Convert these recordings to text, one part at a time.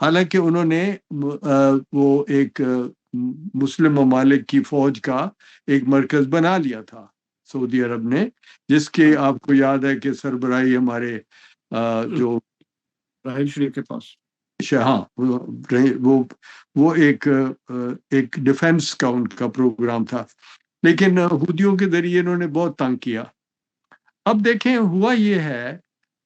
حالانکہ انہوں نے وہ ایک مسلم ممالک کی فوج کا ایک مرکز بنا لیا تھا سعودی عرب نے، جس کے آپ کو یاد ہے کہ سربراہی ہمارے جو راحیل شریف کے پاس. ہاں وہ ایک ڈیفenس کا ان کا پروگرام تھا، لیکن حوثیوں کے ذریعے انہوں نے بہت تنگ کیا. اب دیکھیں ہوا یہ ہے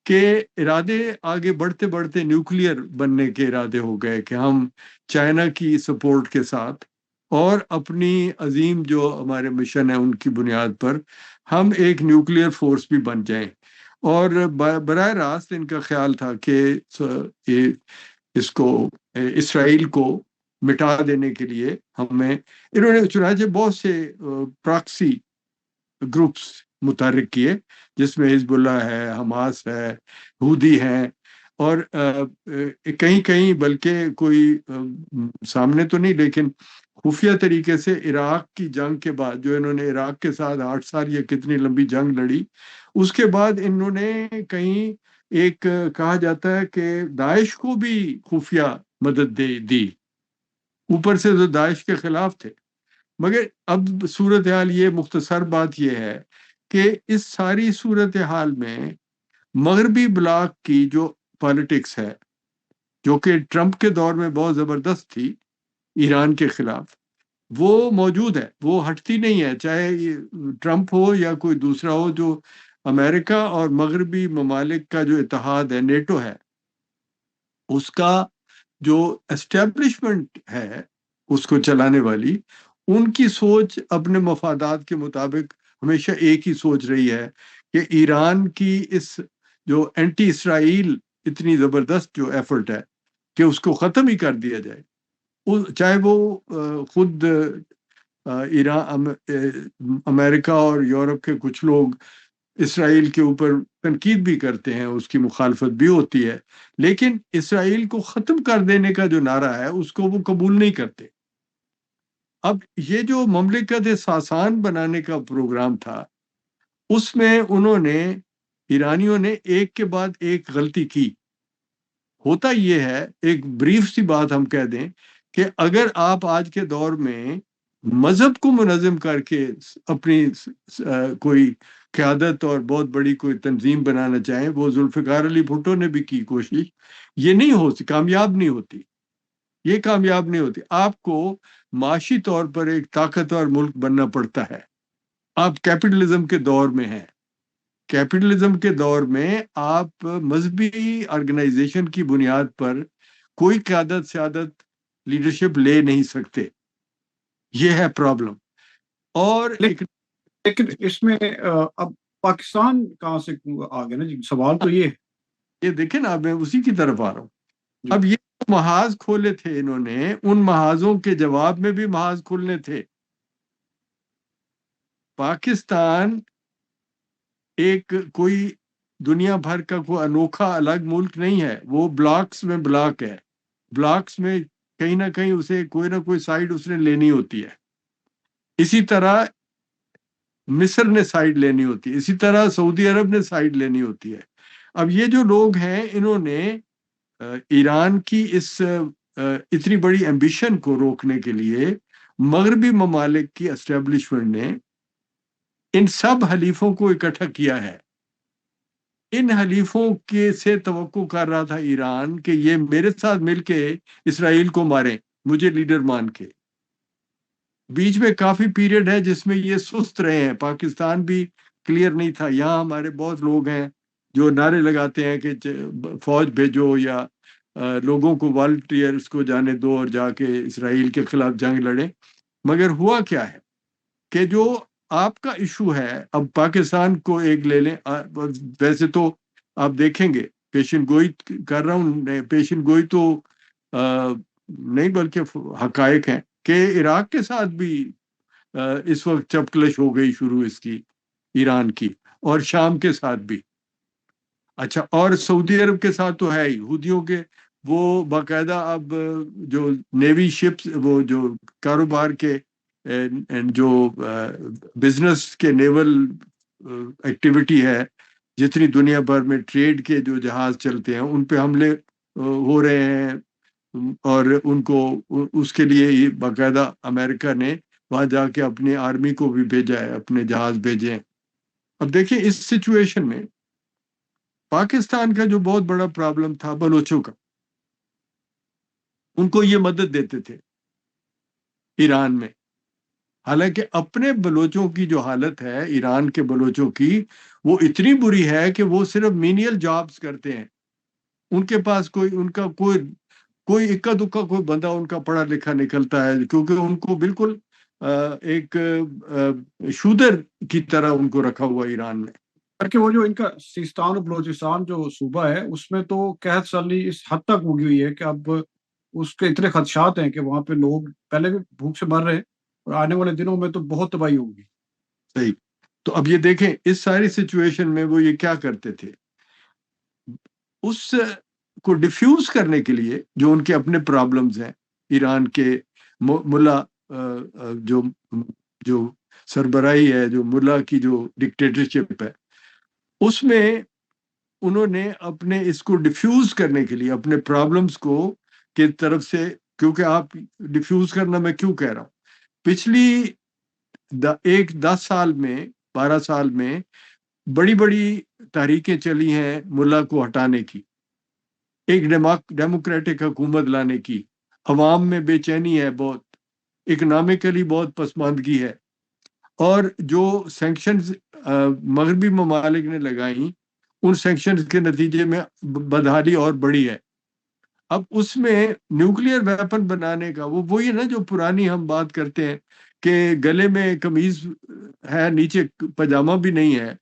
کہ ارادے آگے بڑھتے بڑھتے نیوکلیئر بننے کے ارادے ہو گئے کہ ہم چائنا کی سپورٹ کے ساتھ اور اپنی عظیم جو ہمارے مشن ہے ان کی بنیاد پر ہم ایک نیوکلیئر فورس بھی بن جائیں. اور براہ راست ان کا خیال تھا کہ اس کو اسرائیل کو مٹا دینے کے لیے ہمیں، انہوں نے چنانچہ بہت سے پراکسی گروپس متحرک کیے، جس میں حزب اللہ ہے، حماس ہے، حوثی ہیں، اور کہیں کہیں بلکہ کوئی سامنے تو نہیں لیکن خفیہ طریقے سے عراق کی جنگ کے بعد، جو انہوں نے عراق کے ساتھ 8 سال یا کتنی لمبی جنگ لڑی، اس کے بعد انہوں نے کہیں ایک کہا جاتا ہے کہ داعش کو بھی خفیہ مدد دی، اوپر سے جو داعش کے خلاف تھے. مگر اب صورتحال یہ مختصر بات یہ ہے کہ اس ساری صورتحال میں مغربی بلاک کی جو پالیٹکس ہے، جو کہ ٹرمپ کے دور میں بہت زبردست تھی ایران کے خلاف، وہ موجود ہے، وہ ہٹتی نہیں ہے، چاہے ٹرمپ ہو یا کوئی دوسرا ہو. جو امریکہ اور مغربی ممالک کا جو اتحاد ہے، نیٹو ہے، اس کا جو اسٹیبلشمنٹ ہے اس کو چلانے والی، ان کی سوچ اپنے مفادات کے مطابق ہمیشہ ایک ہی سوچ رہی ہے کہ ایران کی اس جو اینٹی اسرائیل اتنی زبردست جو ایفرٹ ہے کہ اس کو ختم ہی کر دیا جائے. چاہے وہ خود ایران، امریکہ اور یورپ کے کچھ لوگ اسرائیل کے اوپر تنقید بھی کرتے ہیں، اس کی مخالفت بھی ہوتی ہے، لیکن اسرائیل کو ختم کر دینے کا جو نعرہ ہے اس کو وہ قبول نہیں کرتے. اب یہ جو مملکت ساسان بنانے کا پروگرام تھا، اس میں انہوں نے، ایرانیوں نے ایک کے بعد ایک غلطی کی. ہوتا یہ ہے، ایک بریف سی بات ہم کہہ دیں کہ اگر آپ آج کے دور میں مذہب کو منظم کر کے اپنی کوئی قیادت اور بہت بڑی کوئی تنظیم بنانا چاہیں، وہ ذوالفقار علی بھٹو نے بھی کی کوشش، یہ نہیں ہوتی، کامیاب نہیں ہوتی، یہ کامیاب نہیں ہوتی. آپ کو معاشی طور پر ایک طاقتور ملک بننا پڑتا ہے. آپ کیپٹلزم کے دور میں ہیں، کیپٹلزم کے دور میں آپ مذہبی آرگنائزیشن کی بنیاد پر کوئی قیادت، سیادت، لیڈرشپ لے نہیں سکتے. یہ ہے پرابلم. اور لیکن اس میں اب پاکستان کہاں سے آ گیا نا جی؟ سوال تو یہ ہے. یہ دیکھیں نا، میں اسی کی طرف آ رہا ہوں. اب یہ محاذ کھولے تھے انہوں نے، ان محاذوں کے جواب میں بھی محاذ کھولنے تھے. پاکستان ایک کوئی دنیا بھر کا کوئی انوکھا الگ ملک نہیں ہے، وہ بلاکس میں بلاک ہے. بلاکس میں کہیں نہ کہیں اسے کوئی نہ کوئی سائیڈ اس نے لینی ہوتی ہے. اسی طرح مصر نے سائیڈ لینی ہوتی ہے، اسی طرح سعودی عرب نے سائیڈ لینی ہوتی ہے. اب یہ جو لوگ ہیں، انہوں نے ایران کی اس اتنی بڑی ایمبیشن کو روکنے کے لیے مغربی ممالک کی اسٹیبلشمنٹ نے ان سب حلیفوں کو اکٹھا کیا ہے. ان حلیفوں کے سے توقع کر رہا تھا ایران کہ یہ میرے ساتھ مل کے اسرائیل کو ماریں، مجھے لیڈر مان کے. بیچ میں کافی پیریڈ ہے جس میں یہ سست رہے ہیں. پاکستان بھی کلیئر نہیں تھا. یہاں ہمارے بہت لوگ ہیں جو نعرے لگاتے ہیں کہ فوج بھیجو یا لوگوں کو والنٹیئرز کو جانے دو اور جا کے اسرائیل کے خلاف جنگ لڑیں. مگر ہوا کیا ہے کہ جو آپ کا ایشو ہے، اب پاکستان کو ایک لے لیں. ویسے تو آپ دیکھیں گے، پیشن گوئی کر رہا ہوں، پیشن گوئی تو نہیں بلکہ حقائق ہیں کہ عراق کے ساتھ بھی اس وقت چپکلش ہو گئی شروع اس کی، ایران کی، اور شام کے ساتھ بھی. اچھا، اور سعودی عرب کے ساتھ تو ہے ہی، حوثیوں کے وہ باقاعدہ اب جو نیوی شپس، وہ جو کاروبار کے جو بزنس کے نیول ایکٹیویٹی ہے، جتنی دنیا بھر میں ٹریڈ کے جو جہاز چلتے ہیں ان پہ حملے ہو رہے ہیں. اور ان کو اس کے لیے باقاعدہ امریکہ نے وہاں جا کے اپنی آرمی کو بھی بھیجا ہے، اپنے جہاز بھیجے ہیں۔ اب دیکھیں اس سچویشن میں پاکستان کا جو بہت بڑا پرابلم تھا بلوچوں کا، ان کو یہ مدد دیتے تھے ایران میں، حالانکہ اپنے بلوچوں کی جو حالت ہے ایران کے بلوچوں کی، وہ اتنی بری ہے کہ وہ صرف مینیل جابز کرتے ہیں، ان کے پاس ان کا کوئی اکا دکا کوئی بندہ ان کا پڑھا لکھا نکلتا ہے، کیونکہ ان کو بالکل ایک شودر کی طرح ان کو رکھا ہوا ایران میں۔ بلکہ وہ جو ان کا سیستان اور بلوچستان جو صوبہ ہے اس میں تو قحط سالی اس حد تک ہوگی ہوئی ہے کہ اب اس کے اتنے خدشات ہیں کہ وہاں پہ لوگ پہلے بھی بھوک سے مر رہے ہیں، اور آنے والے دنوں میں تو بہت تباہی ہوگی۔ صحیح۔ تو اب یہ دیکھیں اس ساری سچویشن میں وہ یہ کیا کرتے تھے، اس کو ڈیفیوز کرنے کے لیے جو ان کے اپنے پرابلمز ہیں، ایران کے ملا جو جو سربراہی ہے، جو ملا کی جو ڈکٹیٹرشپ ہے، اس میں انہوں نے اپنے اس کو ڈیفیوز کرنے کے لیے اپنے پرابلمز کو کی طرف سے، کیونکہ آپ ڈیفیوز کرنا میں کیوں کہہ رہا ہوں، پچھلی 10 سال میں 12 سال میں بڑی بڑی تحریکیں چلی ہیں ملا کو ہٹانے کی، ایک ڈیموکریٹک حکومت لانے کی، عوام میں بے چینی ہے، بہت اکنامکلی بہت پسماندگی ہے، اور جو سینکشنز مغربی ممالک نے لگائیں ان سینکشنز کے نتیجے میں بدحالی اور بڑی ہے۔ اب اس میں نیوکلیئر ویپن بنانے کا وہی نا جو پرانی ہم بات کرتے ہیں کہ گلے میں قمیض ہے، نیچے پاجامہ بھی نہیں ہے،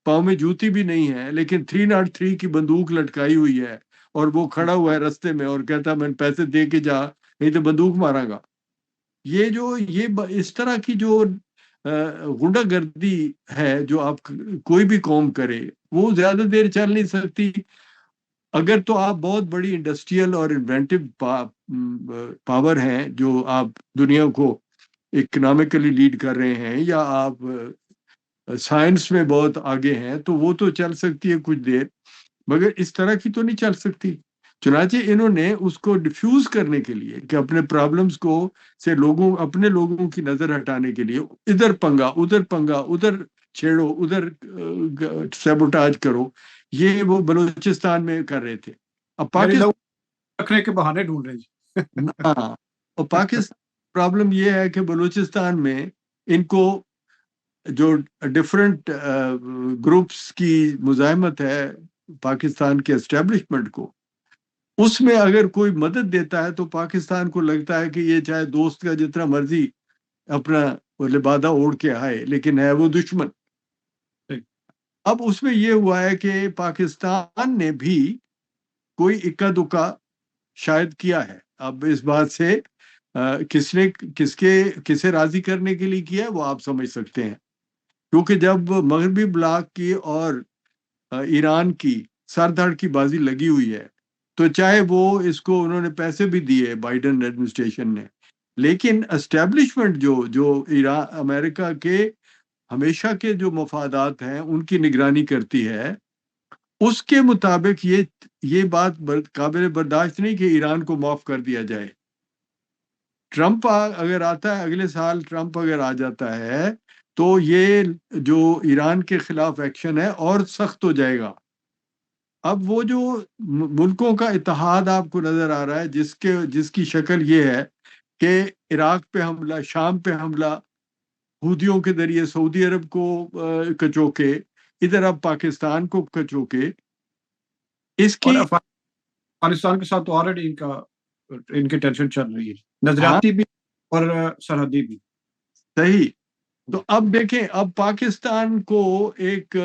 پاؤں میں جوتی بھی نہیں ہے، لیکن 303 کی بندوق لٹکائی ہوئی ہے، اور وہ کھڑا ہوا ہے رستے میں اور کہتا میں پیسے دے کے جا نہیں تو بندوق مارا گا۔ یہ اس طرح کی جو غنڈہ گردی ہے جو آپ کوئی بھی قوم کرے وہ زیادہ دیر چل نہیں سکتی۔ اگر تو آپ بہت بڑی انڈسٹریل اور انوینٹو پاور ہیں، جو آپ دنیا کو اکنامکلی لیڈ کر رہے ہیں، یا آپ سائنس میں بہت آگے ہیں، تو وہ تو چل سکتی ہے کچھ دیر، مگر اس طرح کی تو نہیں چل سکتی۔ چنانچہ انہوں نے اس کو ڈیفیوز کرنے کے لیے کہ اپنے پرابلمز کو سے اپنے لوگوں کی نظر ہٹانے کے لیے ادھر پنگا ادھر چھیڑو، ادھر سیبوٹاج کرو، یہ وہ بلوچستان میں کر رہے تھے۔ اب یعنی پاکستان، لوگ رکھنے کے بہانے ڈھونڈ رہے ہیں جی۔ ہاں، اور پاکستان پرابلم یہ ہے کہ بلوچستان میں ان کو جو ڈفرینٹ گروپس کی مزاحمت ہے پاکستان کے اسٹیبلشمنٹ کو، اس میں اگر کوئی مدد دیتا ہے تو پاکستان کو لگتا ہے کہ یہ چاہے دوست کا جتنا مرضی اپنا وہ لبادہ اوڑھ کے آئے، لیکن ہے وہ دشمن۔ اب اس میں یہ ہوا ہے کہ پاکستان نے بھی کوئی اکا دکا شاید کیا ہے، اب اس بات سے کسے راضی کرنے کے لیے کیا ہے وہ آپ سمجھ سکتے ہیں، کیونکہ جب مغربی بلاک کی اور ایران کی سر دھڑ کی بازی لگی ہوئی ہے، تو چاہے وہ اس کو انہوں نے پیسے بھی دیے بائیڈن ایڈمنسٹریشن نے، لیکن اسٹیبلشمنٹ جو ایران امریکہ کے ہمیشہ کے جو مفادات ہیں ان کی نگرانی کرتی ہے، اس کے مطابق یہ بات قابل برداشت نہیں کہ ایران کو معاف کر دیا جائے۔ ٹرمپ اگر آتا ہے، اگلے سال ٹرمپ اگر آ جاتا ہے تو یہ جو ایران کے خلاف ایکشن ہے اور سخت ہو جائے گا۔ اب وہ جو ملکوں کا اتحاد آپ کو نظر آ رہا ہے جس کی شکل یہ ہے کہ عراق پہ حملہ، شام پہ حملہ، حوثیوں کے ذریعے سعودی عرب کو کچوکے، ادھر اب پاکستان کو کچوکے، اس اور کی افغانستان کے ساتھ تو آلریڈی ان کی ٹینشن چل رہی ہے، ہاں نظریاتی بھی اور سرحدی بھی۔ صحیح۔ تو اب دیکھیں، اب پاکستان کو ایک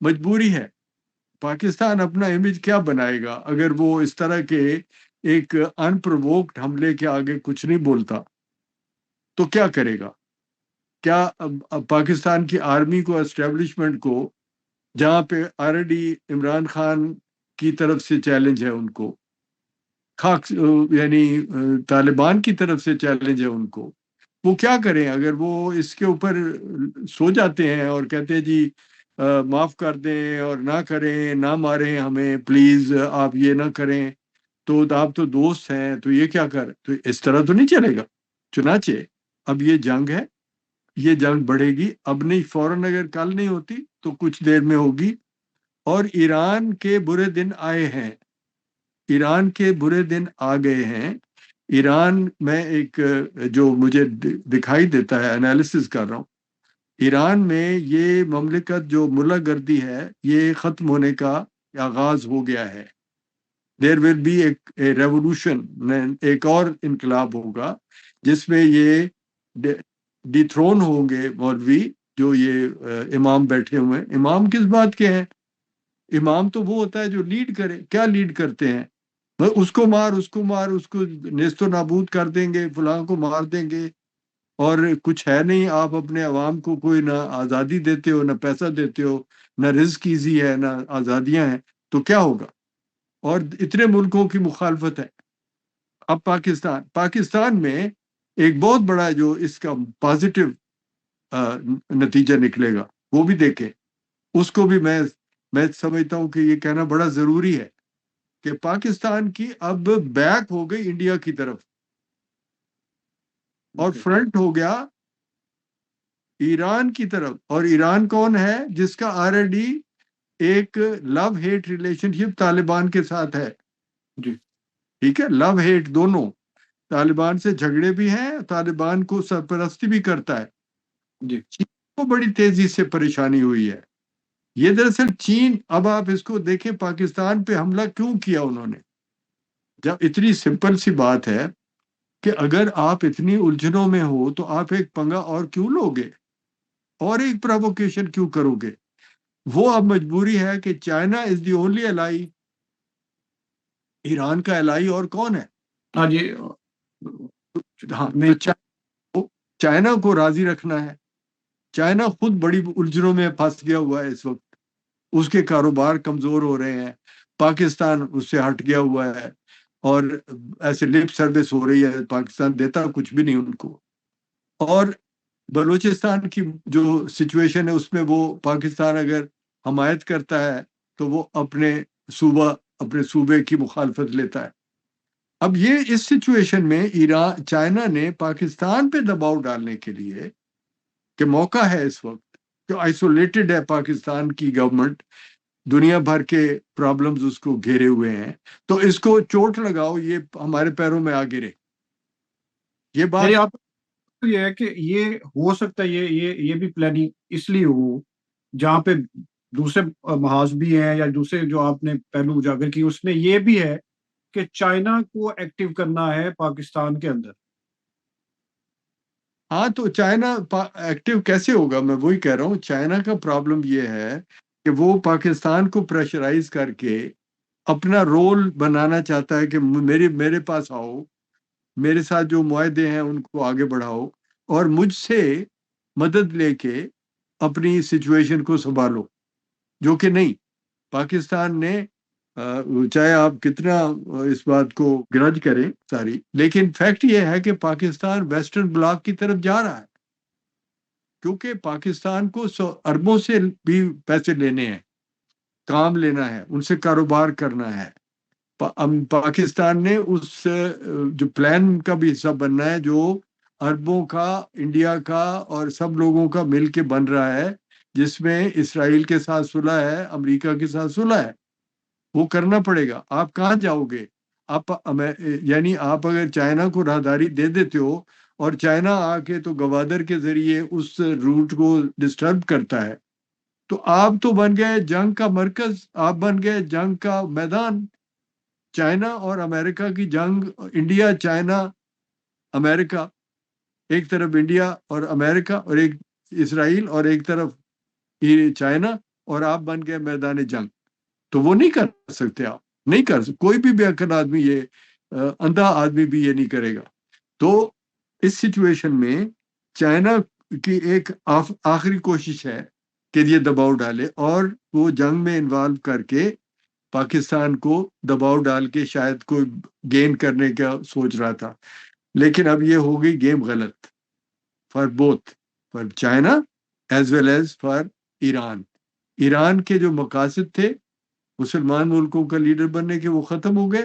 مجبوری ہے، پاکستان اپنا امیج کیا بنائے گا اگر وہ اس طرح کے ایک ان پرووکڈ حملے کے آگے کچھ نہیں بولتا، تو کیا کرے گا؟ کیا اب پاکستان کی آرمی کو، اسٹیبلشمنٹ کو، جہاں پہ آلریڈی عمران خان کی طرف سے چیلنج ہے ان کو، یعنی طالبان کی طرف سے چیلنج ہے ان کو، وہ کیا کریں اگر وہ اس کے اوپر سو جاتے ہیں اور کہتے ہیں جی معاف کر دیں اور نہ کریں، نہ ماریں ہمیں پلیز، آپ یہ نہ کریں، تو آپ تو دوست ہیں، تو یہ کیا کر، تو اس طرح تو نہیں چلے گا۔ چنانچہ اب یہ جنگ ہے، یہ جنگ بڑھے گی، اب نہیں، فوراً اگر کل نہیں ہوتی تو کچھ دیر میں ہوگی۔ اور ایران کے برے دن آئے ہیں، ایران کے برے دن آ گئے ہیں۔ ایران میں ایک جو مجھے دکھائی دیتا ہے، انالیسس کر رہا ہوں، ایران میں یہ مملکت جو ملا گردی ہے یہ ختم ہونے کا آغاز ہو گیا ہے۔ دیر ول بی ایک ریولوشن، ایک اور انقلاب ہوگا جس میں یہ ڈی تھرون ہوں گے مولوی، جو یہ امام بیٹھے ہوئے ہیں۔ امام کس بات کے ہیں؟ امام تو وہ ہوتا ہے جو لیڈ کرے۔ کیا لیڈ کرتے ہیں؟ بس اس کو مار، اس کو مار، اس کو نیست و نابود کر دیں گے، فلاں کو مار دیں گے، اور کچھ ہے نہیں۔ آپ اپنے عوام کو کوئی نہ آزادی دیتے ہو، نہ پیسہ دیتے ہو، نہ رزق ایزی ہے، نہ آزادیاں ہیں، تو کیا ہوگا؟ اور اتنے ملکوں کی مخالفت ہے۔ اب پاکستان میں ایک بہت بڑا جو اس کا پازیٹو نتیجہ نکلے گا، وہ بھی دیکھیں۔ اس کو بھی میں سمجھتا ہوں کہ یہ کہنا بڑا ضروری ہے کہ پاکستان کی اب بیک ہو گئی انڈیا کی طرف، اور فرنٹ ہو گیا ایران کی طرف۔ اور ایران کون ہے؟ جس کا آلریڈی ایک لو ہیٹ ریلیشن شپ طالبان کے ساتھ ہے۔ جی ٹھیک ہے، لو ہیٹ دونوں، طالبان سے جھگڑے بھی ہیں، طالبان کو سرپرستی بھی کرتا ہے۔ جی چین کو بڑی تیزی سے پریشانی ہوئی ہے۔ یہ دراصل چین، اب آپ اس کو دیکھیں، پاکستان پہ حملہ کیوں کیا انہوں نے؟ جب اتنی سمپل سی بات ہے کہ اگر آپ اتنی الجھنوں میں ہو تو آپ ایک پنگا اور کیوں لوگے، اور ایک پرووکیشن کیوں کرو گے؟ وہ اب مجبوری ہے کہ China is the only ally. Iran کا الائی اور کون ہے؟ ہاں جی ہاں، نہیں تو چائنا کو راضی رکھنا ہے۔ چائنا خود بڑی الجھنوں میں پھنس گیا ہوا ہے اس وقت، اس کے کاروبار کمزور ہو رہے ہیں، پاکستان اس سے ہٹ گیا ہوا ہے، اور ایسے لپ سروس ہو رہی ہے، پاکستان دیتا کچھ بھی نہیں ان کو۔ اور بلوچستان کی جو سچویشن ہے اس میں وہ پاکستان اگر حمایت کرتا ہے تو وہ اپنے صوبے کی مخالفت لیتا ہے۔ اب یہ اس سچویشن میں چائنا نے پاکستان پہ دباؤ ڈالنے کے لیے، کہ موقع ہے اس وقت کہ آئسولیٹڈ ہے پاکستان کی گورنمنٹ، دنیا بھر کے پرابلمز اس کو گھیرے ہوئے ہیں، تو اس کو چوٹ لگاؤ، یہ ہمارے پیروں میں آ گرے۔ یہ میری بات آپ کو یہ ہے کہ یہ ہو سکتا ہے، یہ بھی پلاننگ اس لیے ہو جہاں پہ دوسرے محاذ بھی ہیں یا دوسرے جو آپ نے پہلو اجاگر کی، اس میں یہ بھی ہے کہ چائنا کو ایکٹیو کرنا ہے پاکستان کے اندر۔ ہاں، تو چائنا ایکٹیو کیسے ہوگا؟ میں وہی کہہ رہا ہوں، چائنا کا پرابلم یہ ہے کہ وہ پاکستان کو پریشرائز کر کے اپنا رول بنانا چاہتا ہے کہ میرے پاس آؤ، میرے ساتھ جو معاہدے ہیں ان کو آگے بڑھاؤ، اور مجھ سے مدد لے کے اپنی سچویشن کو سنبھالو، جو کہ نہیں۔ پاکستان نے چاہے آپ کتنا اس بات کو گرج کریں ساری، لیکن فیکٹ یہ ہے کہ پاکستان ویسٹرن بلاک کی طرف جا رہا ہے، کیونکہ پاکستان کو اربوں سے بھی پیسے لینے ہیں، کام لینا ہے، ان سے کاروبار کرنا ہے۔ پاکستان نے اس جو پلان کا بھی حصہ بننا ہے، جو اربوں کا، انڈیا کا اور سب لوگوں کا مل کے بن رہا ہے، جس میں اسرائیل کے ساتھ صلح ہے، امریکہ کے ساتھ صلح ہے۔ وہ کرنا پڑے گا۔ آپ کہاں جاؤ گے؟ یعنی آپ اگر چائنا کو راہداری دے دیتے ہو، اور چائنا آ کے تو گوادر کے ذریعے اس روٹ کو ڈسٹرب کرتا ہے، تو آپ تو بن گئے جنگ کا مرکز، آپ بن گئے جنگ کا میدان۔ چائنا اور امریکہ کی جنگ، انڈیا، چائنا، امریکہ، ایک طرف انڈیا اور امریکہ اور ایک اسرائیل، اور ایک طرف چائنا، اور آپ بن گئے میدان جنگ۔ تو وہ نہیں کر سکتے، آپ نہیں کر سکتے، کوئی بھی بے عقل آدمی، یہ اندھا آدمی بھی یہ نہیں کرے گا۔ تو اس سچویشن میں چائنا کی ایک آخری کوشش ہے کہ یہ دباؤ ڈالے، اور وہ جنگ میں انوالو کر کے پاکستان کو دباؤ ڈال کے شاید کوئی گین کرنے کا سوچ رہا تھا، لیکن اب یہ ہو گئی گیم غلط، for both, for China as well as for Iran. Iran کے جو مقاصد تھے مسلمان ملکوں کا لیڈر بننے کے، وہ ختم ہو گئے۔